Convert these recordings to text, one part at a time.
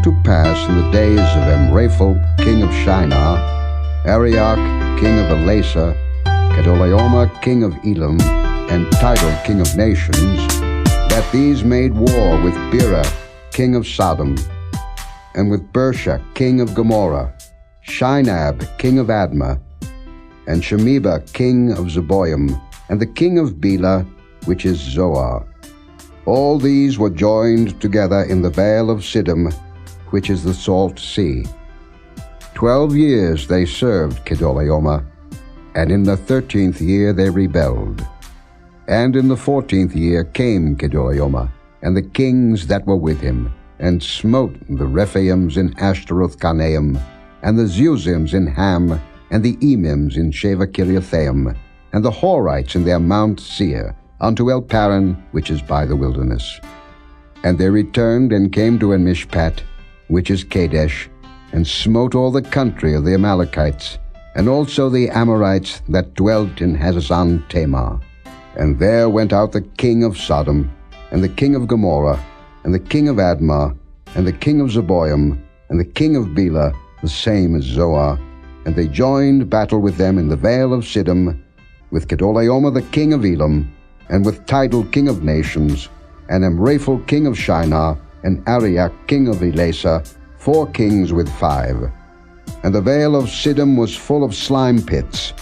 to pass in the days of Amraphel, king of Shinar, Arioch, king of Elasa, Kedorlaomer, king of Elam, and Tidal, king of nations, that these made war with Bera, king of Sodom, and with Bersha, king of Gomorrah, Shinab, king of Admah, and Shemeba, king of Zeboim, and the king of Bela, which is Zoar. All these were joined together in the vale of Siddim, which is the salt sea. 12 years they served Kedorlaomer, and in the 13th year they rebelled. And in the 14th year came Kedorlaomer, and the kings that were with him, and smote the Rephaims in Ashtaroth-Karnaim, and the Zuzims in Ham, and the Emims in Shaveh-Kiriathaim, and the Horites in their Mount Seir, unto El Paran, which is by the wilderness. And they returned and came to En-Mishpat, which is Kadesh, and smote all the country of the Amalekites, and also the Amorites that dwelt in Hazazon Tamar. And there went out the king of Sodom, and the king of Gomorrah, and the king of Admah, and the king of Zeboim, and the king of Bela, the same as Zoar, and they joined battle with them in the vale of Siddim, with Kedorlaomer the king of Elam, and with Tidal king of nations, and Amraphel king of Shinar, and Arioch king of Elasa, 4 kings with 5. And the vale of Siddim was full of slime pits.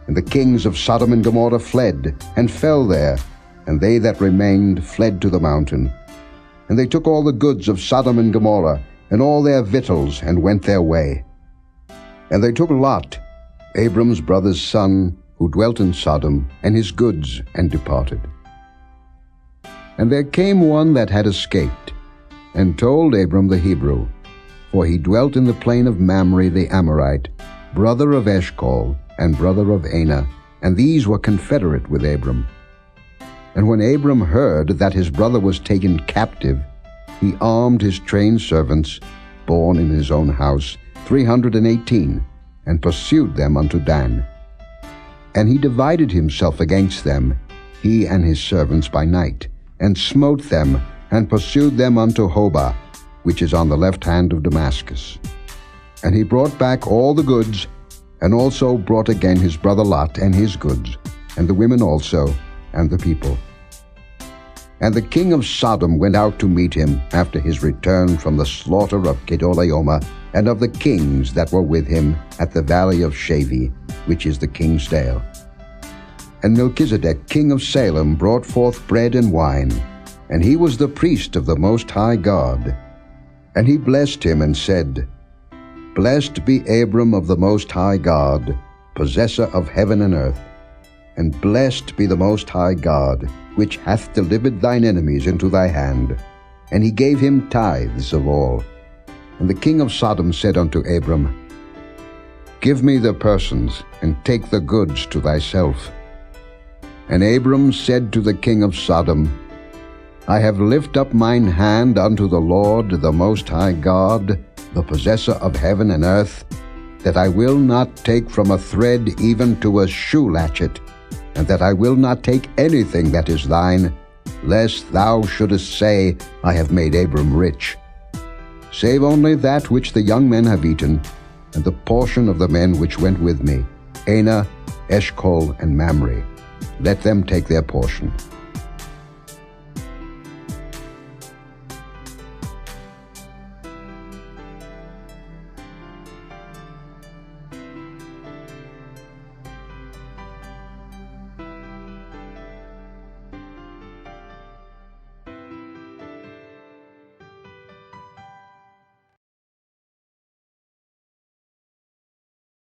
And the kings of Sodom and Gomorrah fled, and fell there, and they that remained fled to the mountain. And they took all the goods of Sodom and Gomorrah, and all their victuals, and went their way. And they took Lot, Abram's brother's son, who dwelt in Sodom, and his goods, and departed. And there came one that had escaped, and told Abram the Hebrew, for he dwelt in the plain of Mamre the Amorite, brother of Eshcol, and brother of Anah, and these were confederate with Abram. And when Abram heard that his brother was taken captive, he armed his trained servants, born in his own house, 318, and pursued them unto Dan. And he divided himself against them, he and his servants by night, and smote them, and pursued them unto Hobah, which is on the left hand of Damascus. And he brought back all the goods, and also brought again his brother Lot and his goods, and the women also, and the people. And the king of Sodom went out to meet him after his return from the slaughter of Kedorlaomer, and of the kings that were with him at the valley of Shaveh, which is the king's dale. And Melchizedek king of Salem brought forth bread and wine, and he was the priest of the Most High God. And he blessed him and said, Blessed be Abram of the Most High God, possessor of heaven and earth, and blessed be the Most High God, which hath delivered thine enemies into thy hand. And he gave him tithes of all. And the king of Sodom said unto Abram, Give me the persons, and take the goods to thyself. And Abram said to the king of Sodom, I have lift up mine hand unto the Lord, the Most High God, the possessor of heaven and earth, that I will not take from a thread even to a shoe latchet, and that I will not take anything that is thine, lest thou shouldest say, I have made Abram rich. Save only that which the young men have eaten, and the portion of the men which went with me, Anah, Eshcol, and Mamre. Let them take their portion.